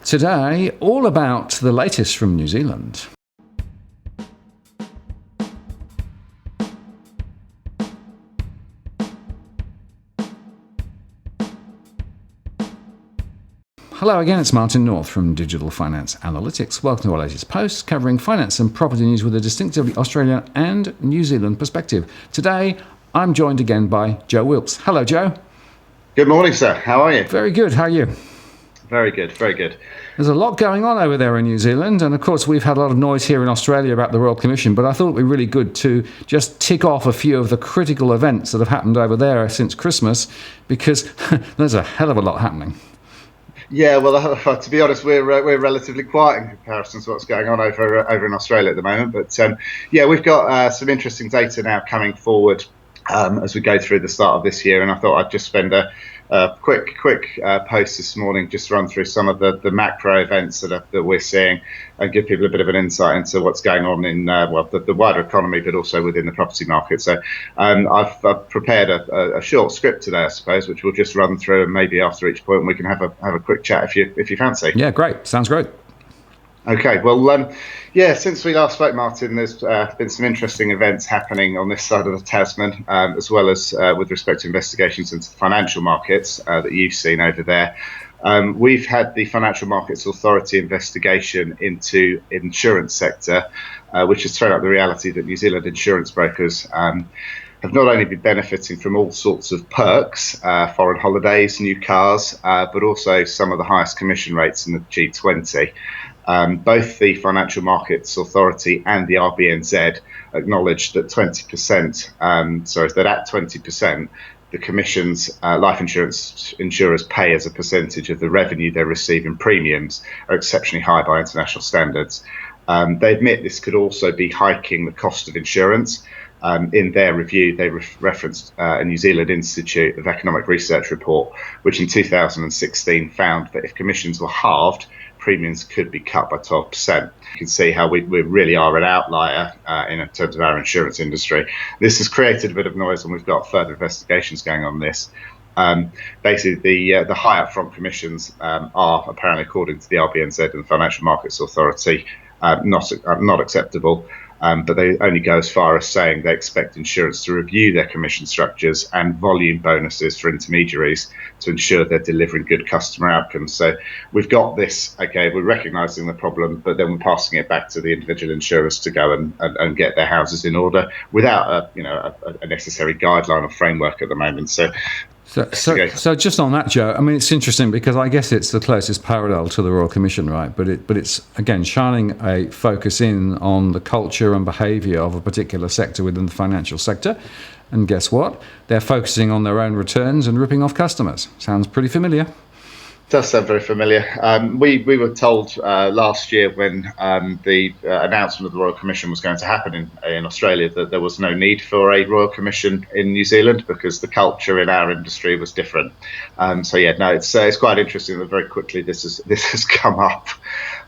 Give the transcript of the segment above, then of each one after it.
Today, all about the latest from New Zealand. Hello again, it's Martin North from Digital Finance Analytics. Welcome to our latest post covering finance and property news with a distinctively Australian and New Zealand perspective. Today, I'm joined again by Joe Wilkes. Hello, Joe. Good morning, sir. How are you? Very good. How are you? Very good, very good. There's a lot going on over there in New Zealand, and of course we've had a lot of noise here in Australia about the Royal Commission, but I thought it would be really good to just tick off a few of the critical events that have happened over there since Christmas, because there's a hell of a lot happening. Yeah, well, to be honest, we're relatively quiet in comparison to what's going on over in Australia at the moment. But we've got some interesting data now coming forward as we go through the start of this year, and I thought I'd just spend a quick post this morning, just run through some of the macro events that we're seeing and give people a bit of an insight into what's going on in the wider economy, but also within the property market. So I've prepared a short script today, I suppose, which we'll just run through, and maybe after each point we can have a quick chat if you fancy. Yeah, great. Sounds great. Okay, well, since we last spoke, Martin, there's been some interesting events happening on this side of the Tasman, as well as with respect to investigations into the financial markets that you've seen over there. We've had the Financial Markets Authority investigation into insurance sector, which has thrown up the reality that New Zealand insurance brokers have not only been benefiting from all sorts of perks, foreign holidays, new cars, but also some of the highest commission rates in the G20. Both the Financial Markets Authority and the RBNZ acknowledged that at 20%, the commissions life insurance insurers pay as a percentage of the revenue they receive in premiums are exceptionally high by international standards. They admit this could also be hiking the cost of insurance. In their review, they referenced a New Zealand Institute of Economic Research report, which in 2016 found that if commissions were halved, premiums could be cut by 12%. You can see how we really are an outlier in terms of our insurance industry. This has created a bit of noise, and we've got further investigations going on this. Basically, the high upfront commissions are apparently, according to the RBNZ and the Financial Markets Authority, not acceptable. But they only go as far as saying they expect insurers to review their commission structures and volume bonuses for intermediaries to ensure they're delivering good customer outcomes. So we've got this, okay, we're recognising the problem, but then we're passing it back to the individual insurers to go and get their houses in order without a necessary guideline or framework at the moment. So just on that, Joe, I mean, it's interesting because I guess it's the closest parallel to the Royal Commission, right? But it's again shining a focus in on the culture and behaviour of a particular sector within the financial sector. And guess what? They're focusing on their own returns and ripping off customers. Sounds pretty familiar. Does sound very familiar. We were told last year when the announcement of the Royal Commission was going to happen in Australia that there was no need for a Royal Commission in New Zealand because the culture in our industry was different. It's quite interesting that very quickly this has come up.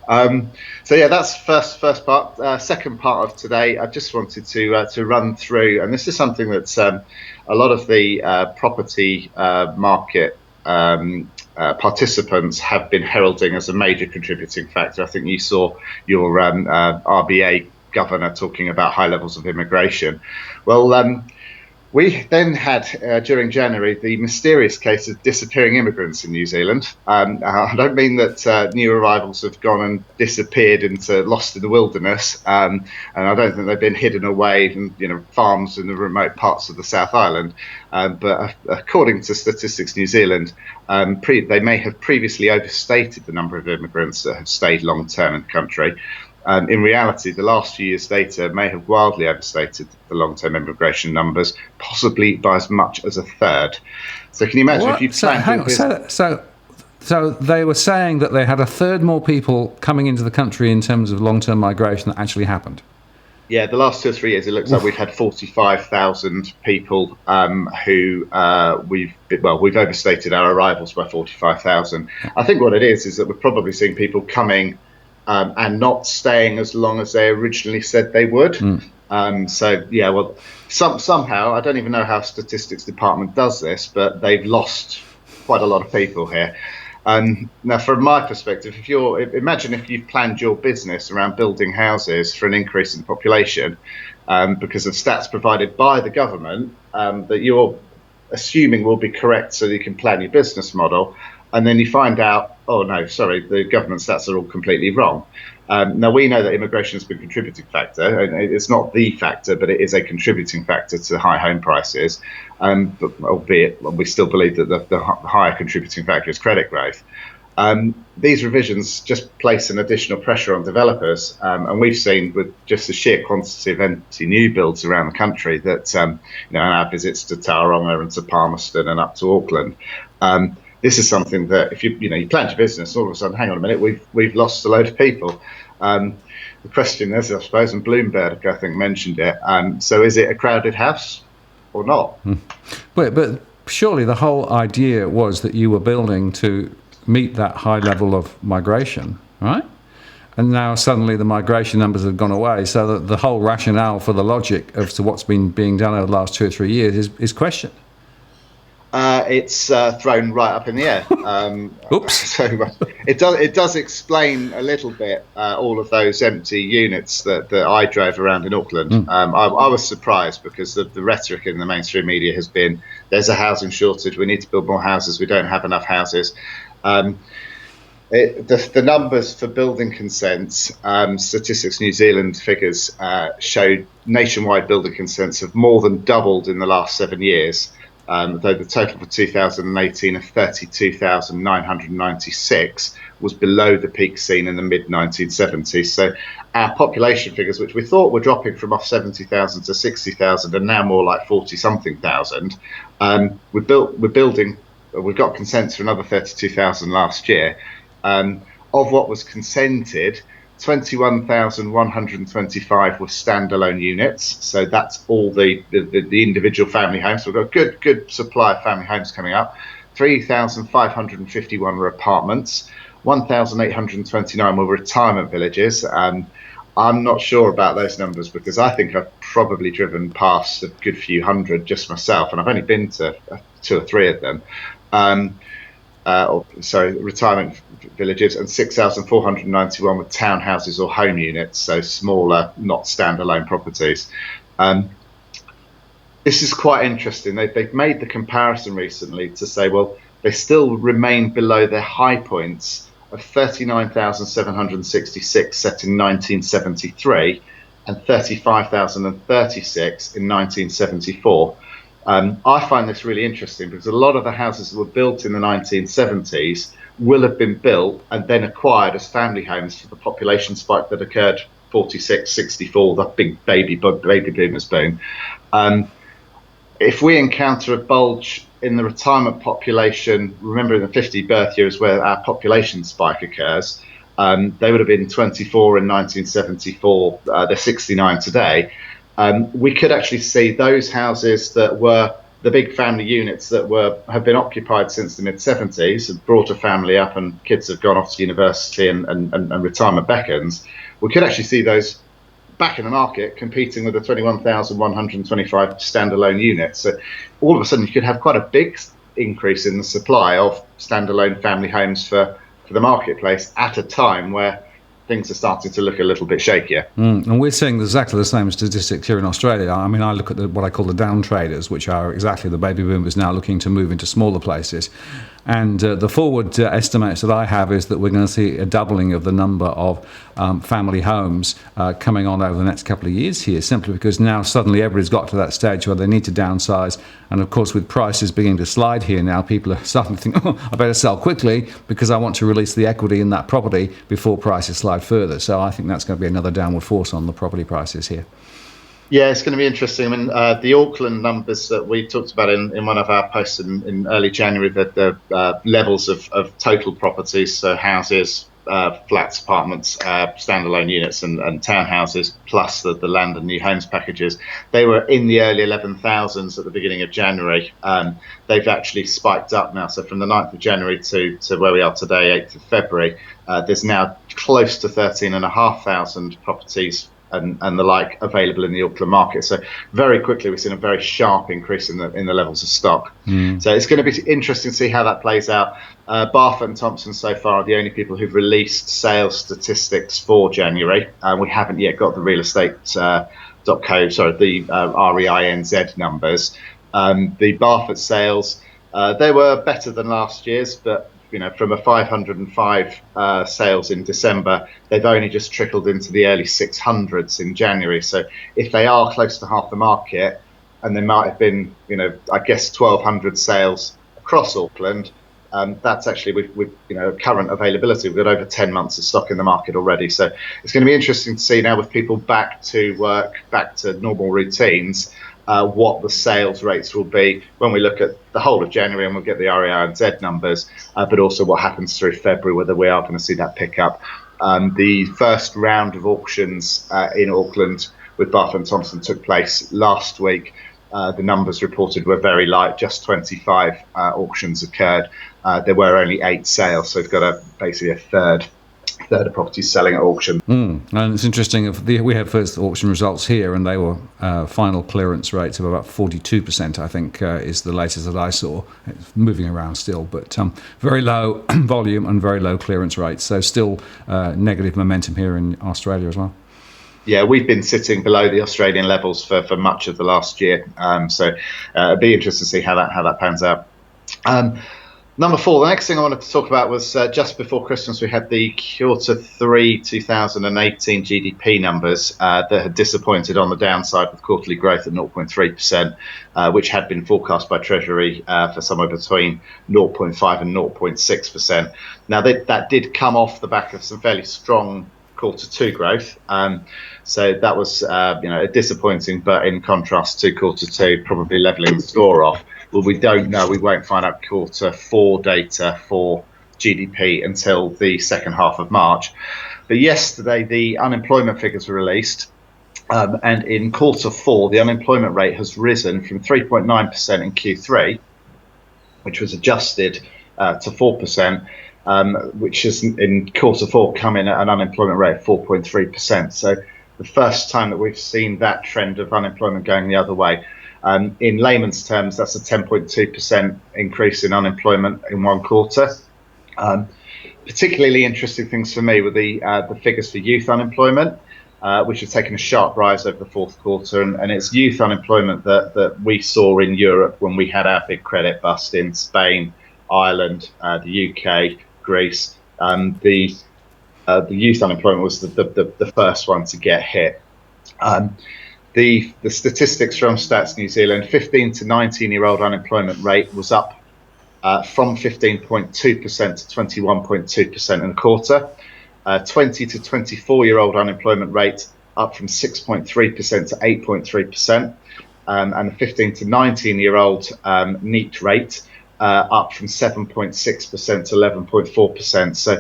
That's first part. Second part of today, I just wanted to run through, and this is something that a lot of the property market participants have been heralding as a major contributing factor. I think you saw your RBA governor talking about high levels of immigration. Well, we then had, during January, the mysterious case of disappearing immigrants in New Zealand. I don't mean that new arrivals have gone and disappeared into lost in the wilderness, and I don't think they've been hidden away in farms in the remote parts of the South Island. But according to Statistics New Zealand, they may have previously overstated the number of immigrants that have stayed long term in the country. In reality, the last few years' data may have wildly overstated the long-term immigration numbers, possibly by as much as a third. So can you imagine if you So they were saying that they had a third more people coming into the country in terms of long-term migration that actually happened? Yeah, the last 2 or 3 years, it looks like we've had 45,000 people who we've overstated our arrivals by 45,000. I think what it is that we're probably seeing people coming and not staying as long as they originally said they would. Somehow, I don't even know how Statistics Department does this, but they've lost quite a lot of people here. Now, from my perspective, imagine if you've planned your business around building houses for an increase in population, because of stats provided by the government that you're assuming will be correct, so that you can plan your business model, and then you find out, oh no, sorry, the government stats are all completely wrong. Now, we know that immigration has been a contributing factor, and it's not the factor, but it is a contributing factor to high home prices. But albeit we still believe that the higher contributing factor is credit growth. These revisions just place an additional pressure on developers, and we've seen with just the sheer quantity of empty new builds around the country that, in our visits to Tauranga and to Palmerston and up to Auckland, this is something that if you planned your business, all of a sudden, hang on a minute, we've lost a load of people. The question is, I suppose, and Bloomberg, I think, mentioned it. So is it a crowded house or not? But surely the whole idea was that you were building to meet that high level of migration, right? And now suddenly the migration numbers have gone away, so that the whole rationale for the logic as to what's been being done over the last 2 or 3 years is questioned. It's thrown right up in the air. Oops. So it does explain a little bit all of those empty units that I drove around in Auckland. I was surprised because the rhetoric in the mainstream media has been, there's a housing shortage, we need to build more houses, we don't have enough houses. The numbers for building consents, Statistics New Zealand figures showed nationwide building consents have more than doubled in the last 7 years. Though the total for 2018 of 32,996 was below the peak seen in the mid-1970s. So our population figures, which we thought were dropping from off 70,000 to 60,000, are now more like 40-something thousand. We've got consents for another 32,000 last year. Of what was consented, 21,125 were standalone units, so that's all the individual family homes. So we've got a good supply of family homes coming up. 3,551 were apartments, 1,829 were retirement villages. I'm not sure about those numbers because I think I've probably driven past a good few hundred just myself, and I've only been to 2 or 3 of them. Retirement villages, and 6,491 were townhouses or home units, so smaller, not standalone properties. This is quite interesting. They've made the comparison recently to say, well, they still remain below their high points of 39,766 set in 1973 and 35,036 in 1974. I find this really interesting because a lot of the houses that were built in the 1970s will have been built and then acquired as family homes for the population spike that occurred 46, 64, the big baby boomers boom. If we encounter a bulge in the retirement population, remember in the 50 birth years where our population spike occurs, they would have been 24 in 1974, they're 69 today. We could actually see those houses that were the big family units that have been occupied since the mid-70s, have brought a family up and kids have gone off to university and retirement beckons. We could actually see those back in the market competing with the 21,125 standalone units. So all of a sudden you could have quite a big increase in the supply of standalone family homes for the marketplace at a time where things are starting to look a little bit shakier. And we're seeing exactly the same statistics here in Australia. I mean, I look at what I call the down traders, which are exactly the baby boomers now looking to move into smaller places. And the forward estimates that I have is that we're going to see a doubling of the number of family homes coming on over the next couple of years here, simply because now suddenly everybody's got to that stage where they need to downsize. And of course, with prices beginning to slide here now, people are starting to think, oh, I better sell quickly because I want to release the equity in that property before prices slide further. So I think that's going to be another downward force on the property prices here. Yeah, it's going to be interesting. I mean, the Auckland numbers that we talked about in one of our posts in early January, the levels of total properties, so houses, flats, apartments, standalone units and townhouses, plus the land and new homes packages, they were in the early 11,000s at the beginning of January. They've actually spiked up now. So from the 9th of January to where we are today, 8th of February, there's now close to 13,500 properties and the like available in the Auckland market. So very quickly we've seen a very sharp increase in the levels of stock. So it's going to be interesting to see how that plays out. Barfoot and Thompson so far are the only people who've released sales statistics for January. We haven't yet got the real estate the REINZ numbers. The Barfoot sales, they were better than last year's, but from a 505 sales in December, they've only just trickled into the early 600s in January. So if they are close to half the market, and there might have been, I guess 1,200 sales across Auckland, that's actually with current availability. We've got over 10 months of stock in the market already. So it's going to be interesting to see now, with people back to work, back to normal routines, what the sales rates will be when we look at the whole of January, and we'll get the REINZ numbers, but also what happens through February, whether we are going to see that pick up. The first round of auctions in Auckland with Barfoot and Thompson took place last week. The numbers reported were very light, just 25 auctions occurred. There were only 8 sales, so we've got basically a third of properties selling at auction. And it's interesting, we had first auction results here, and they were final clearance rates of about 42%, I think, is the latest that I saw. It's moving around still, but very low volume and very low clearance rates. So still negative momentum here in Australia as well. Yeah, we've been sitting below the Australian levels for much of the last year. So it'll be interesting to see how that pans out. Number 4, the next thing I wanted to talk about was just before Christmas, we had the Q3 2018 GDP numbers that had disappointed on the downside, with quarterly growth at 0.3%, which had been forecast by Treasury for somewhere between 0.5 and 0.6%. Now, that did come off the back of some fairly strong Q2 growth. So that was a disappointing, but in contrast to Q2, probably levelling the score off. Well, we don't know. We won't find out Q4 data for GDP until the second half of March. But yesterday, the unemployment figures were released. And in Q4, the unemployment rate has risen from 3.9% in Q3, which was adjusted to 4%, which is in Q4 come in at an unemployment rate of 4.3%. So the first time that we've seen that trend of unemployment going the other way. In layman's terms, that's a 10.2% increase in unemployment in one quarter. Particularly interesting things for me were the figures for youth unemployment, which have taken a sharp rise over the fourth quarter. And it's youth unemployment that we saw in Europe when we had our big credit bust in Spain, Ireland, the UK, Greece. The youth unemployment was the first one to get hit. The statistics from Stats New Zealand, 15 to 19-year-old unemployment rate was up from 15.2% to 21.2% in a quarter. 20 to 24-year-old unemployment rate up from 6.3% to 8.3%. And the 15 to 19-year-old NEET rate up from 7.6% to 11.4%. So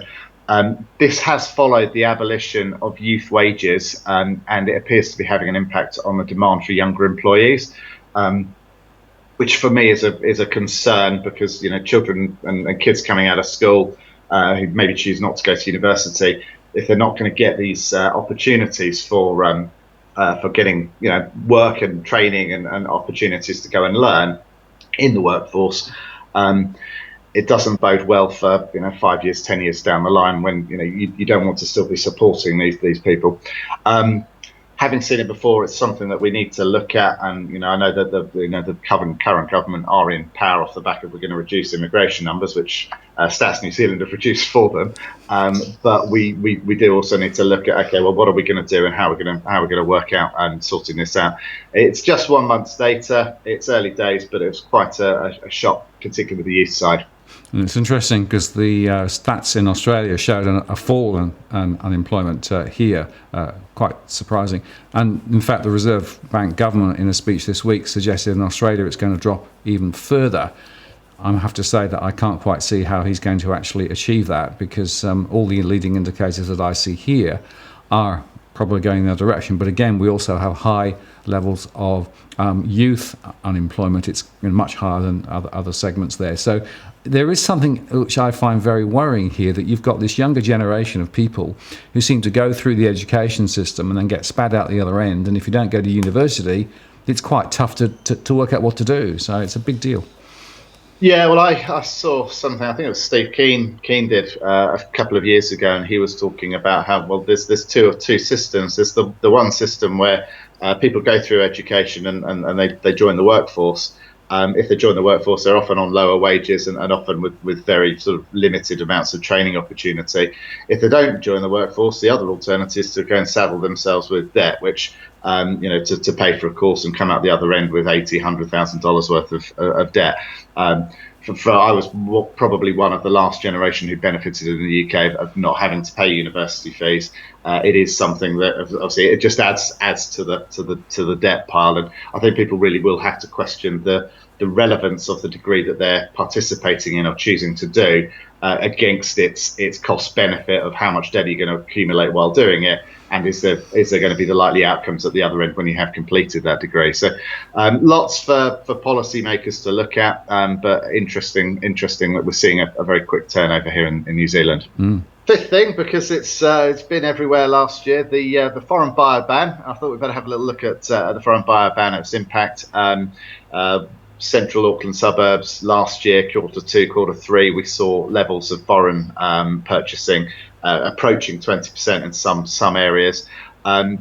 this has followed the abolition of youth wages, and it appears to be having an impact on the demand for younger employees, which for me is a concern, because children and kids coming out of school who maybe choose not to go to university, if they're not going to get these opportunities for getting work and training and opportunities to go and learn in the workforce, it doesn't bode well for 5 years, 10 years down the line, when you don't want to still be supporting these people. Having seen it before, it's something that we need to look at, and I know that the current government are in power off the back of, we're going to reduce immigration numbers, which Stats New Zealand have reduced for them. But we do also need to look at, okay, well, what are we going to do, and how are we going to work out and sorting this out? It's just 1 month's data. It's early days, but it was quite a shock, particularly with the youth side. And it's interesting because the stats in Australia showed a fall in unemployment here, quite surprising. And in fact, the Reserve Bank governor in a speech this week suggested in Australia it's going to drop even further. I have to say that I can't quite see how he's going to actually achieve that, because all the leading indicators that I see here are probably going in that direction. But again, we also have high levels of youth unemployment. It's much higher than other segments there. So there is something which I find very worrying here, that you've got this younger generation of people who seem to go through the education system and then get spat out the other end. And if you don't go to university, it's quite tough to work out what to do. So it's a big deal. Yeah, well, I saw something, I think it was Steve Keen did a couple of years ago, and he was talking about how, well, there's two systems. There's the one system where people go through education and they join the workforce. If they join the workforce, they're often on lower wages and often with very sort of limited amounts of training opportunity. If they don't join the workforce, the other alternative is to go and saddle themselves with debt, which to pay for a course and come out the other end with $100,000 worth of debt. I was probably one of the last generation who benefited in the UK of not having to pay university fees. It is something that obviously it just adds to the debt pile, and I think people really will have to question the relevance of the degree that they're participating in or choosing to do against its cost benefit of how much debt you're going to accumulate while doing it. And is there going to be the likely outcomes at the other end when you have completed that degree? So lots for policymakers to look at, but interesting that we're seeing a very quick turnover here in New Zealand. Fifth thing, because it's been everywhere last year, the foreign buyer ban. I thought we'd better have a little look at the foreign buyer ban, its impact. Central Auckland suburbs last year, Q2, Q3, we saw levels of foreign purchasing approaching 20% in some areas.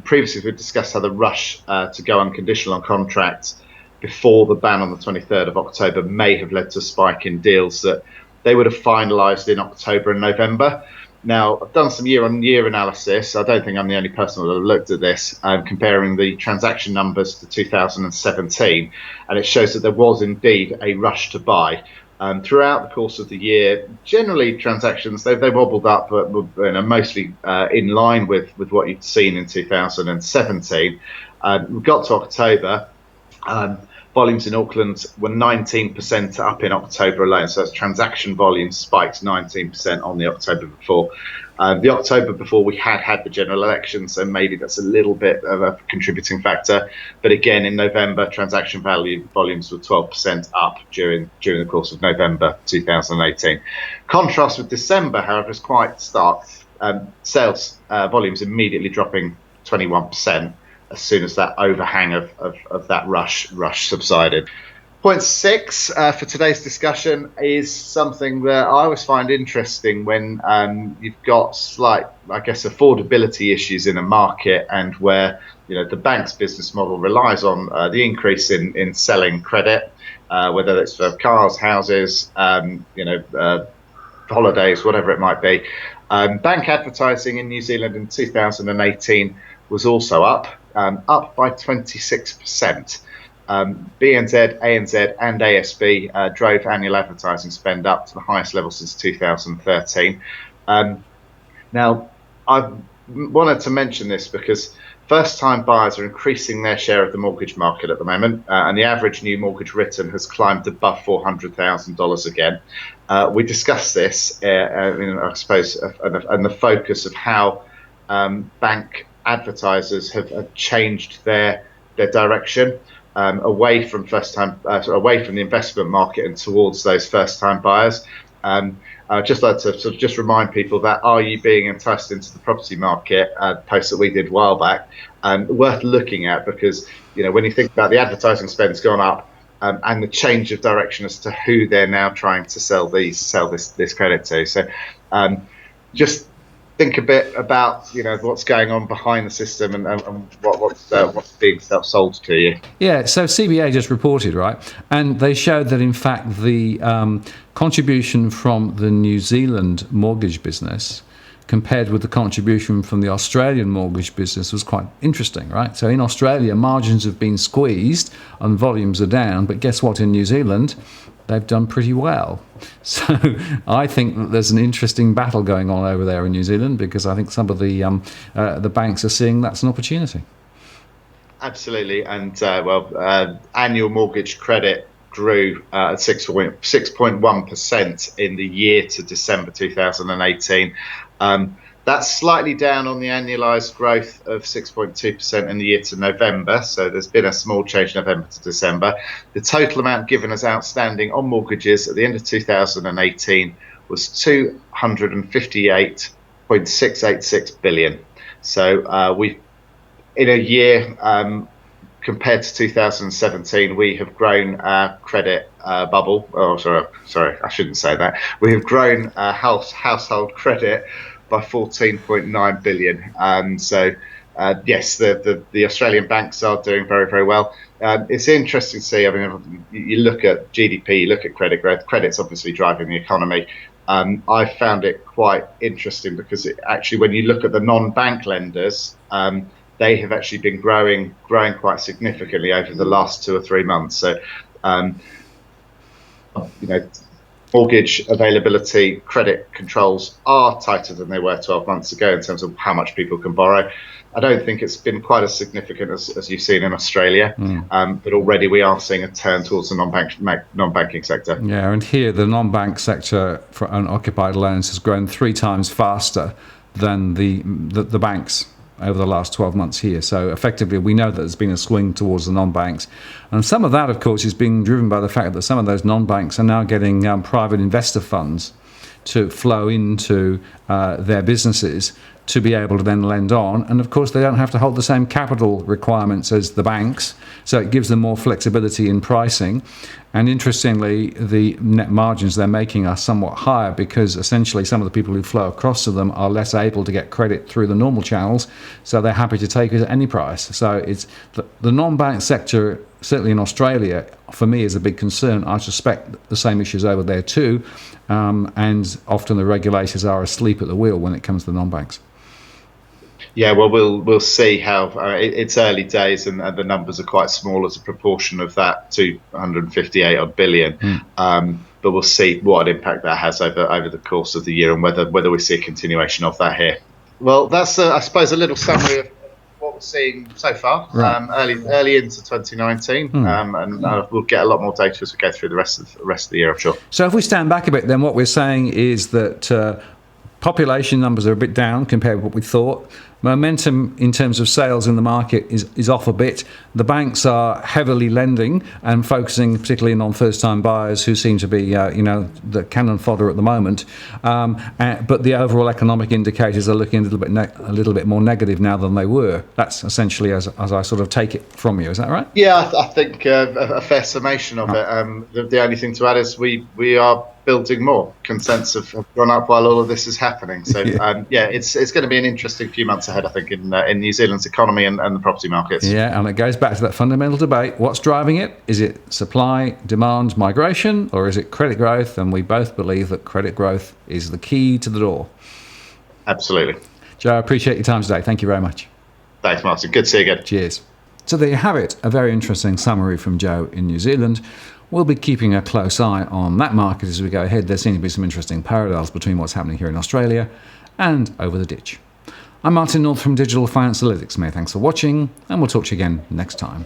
Previously, we discussed how the rush to go unconditional on contracts before the ban on the 23rd of October may have led to a spike in deals that they would have finalised in October and November. Now, I've done some year-on-year analysis. I don't think I'm the only person that have looked at this, comparing the transaction numbers to 2017, and it shows that there was indeed a rush to buy. Throughout the course of the year, generally transactions, they wobbled up, but mostly in line with what you'd seen in 2017. We got to October. Volumes in Auckland were 19% up in October alone. So that's transaction volume spiked 19% on the October before. The October before, we had the general election, so maybe that's a little bit of a contributing factor. But again, in November, transaction volumes were 12% up during the course of November 2018. Contrast with December, however, is quite stark. Sales volumes immediately dropping 21%. As soon as that overhang of that rush subsided. Point 6 for today's discussion is something that I always find interesting when you've got slight, I guess, affordability issues in a market, and where the bank's business model relies on the increase in selling credit, whether it's for cars, houses, holidays, whatever it might be. Bank advertising in New Zealand in 2018 was also up by 26%. BNZ, ANZ and ASB drove annual advertising spend up to the highest level since 2013. Now, I wanted to mention this because first-time buyers are increasing their share of the mortgage market at the moment, and the average new mortgage written has climbed above $400,000 again. We discussed this, I suppose, and the focus of how bank advertisers have changed their direction away from away from the investment market and towards those first-time buyers. I'd just like to sort of just remind people that Are You Being Enticed Into the Property Market post that we did a while back, worth looking at, because when you think about the advertising spend's gone up and the change of direction as to who they're now trying to sell this credit to. So just think a bit about what's going on behind the system and what's being sold to you. Yeah, so CBA just reported, right, and they showed that in fact the contribution from the New Zealand mortgage business compared with the contribution from the Australian mortgage business was quite interesting, right? So in Australia, margins have been squeezed and volumes are down, but guess what? In New Zealand, they've done pretty well. So I think that there's an interesting battle going on over there in New Zealand, because I think some of the banks are seeing that's an opportunity. Absolutely, and annual mortgage credit grew at 6.1% in the year to December 2018. That's slightly down on the annualised growth of 6.2% in the year to November. So there's been a small change November to December. The total amount given as outstanding on mortgages at the end of 2018 was 258.686 billion. So we've, in a year, compared to 2017, we have grown our credit bubble. Oh, sorry, I shouldn't say that. We have grown our household credit by 14.9 billion. Yes, the Australian banks are doing very, very well. It's interesting to see. I mean, you look at GDP, you look at credit growth. Credit's obviously driving the economy. I found it quite interesting because actually, when you look at the non-bank lenders, they have actually been growing quite significantly over the last 2 or 3 months. So, mortgage availability, credit controls are tighter than they were 12 months ago in terms of how much people can borrow. I don't think it's been quite as significant as you've seen in Australia, but already we are seeing a turn towards the non-banking sector. Yeah, and here the non-bank sector for unoccupied loans has grown 3 times faster than the banks over the last 12 months here. So effectively, we know that there's been a swing towards the non-banks. And some of that, of course, is being driven by the fact that some of those non-banks are now getting private investor funds to flow into their businesses to be able to then lend on. And of course, they don't have to hold the same capital requirements as the banks. So it gives them more flexibility in pricing. And interestingly, the net margins they're making are somewhat higher because essentially some of the people who flow across to them are less able to get credit through the normal channels. So they're happy to take it at any price. So it's the non-bank sector, certainly in Australia, for me is a big concern. I suspect the same issues over there too. And often the regulators are asleep at the wheel when it comes to the non-banks. Yeah, well, we'll see how it's early days, and the numbers are quite small as a proportion of that 258 odd billion. But we'll see what impact that has over the course of the year, and whether we see a continuation of that here. Well, that's I suppose a little summary of what we're seeing so far, right. early into 2019, and we'll get a lot more data as we go through the rest of the year, I'm sure. So if we stand back a bit, then what we're saying is that population numbers are a bit down compared with what we thought. Momentum in terms of sales in the market is off a bit. The banks are heavily lending and focusing particularly on first-time buyers who seem to be, the cannon fodder at the moment. But the overall economic indicators are looking a little bit more negative now than they were. That's essentially as I sort of take it from you. Is that right? Yeah, I think a fair summation of it. The only thing to add is we are building more. Consents have gone up while all of this is happening. So it's going to be an interesting few months ahead, I think, in New Zealand's economy and the property markets. Yeah, and it goes back to that fundamental debate. What's driving it? Is it supply, demand, migration, or is it credit growth? And we both believe that credit growth is the key to the door. Absolutely. Joe, I appreciate your time today. Thank you very much. Thanks, Martin. Good to see you again. Cheers. So there you have it, a very interesting summary from Joe in New Zealand. We'll be keeping a close eye on that market as we go ahead. There seem to be some interesting parallels between what's happening here in Australia and over the ditch. I'm Martin North from Digital Finance Analytics. Many thanks for watching, and we'll talk to you again next time.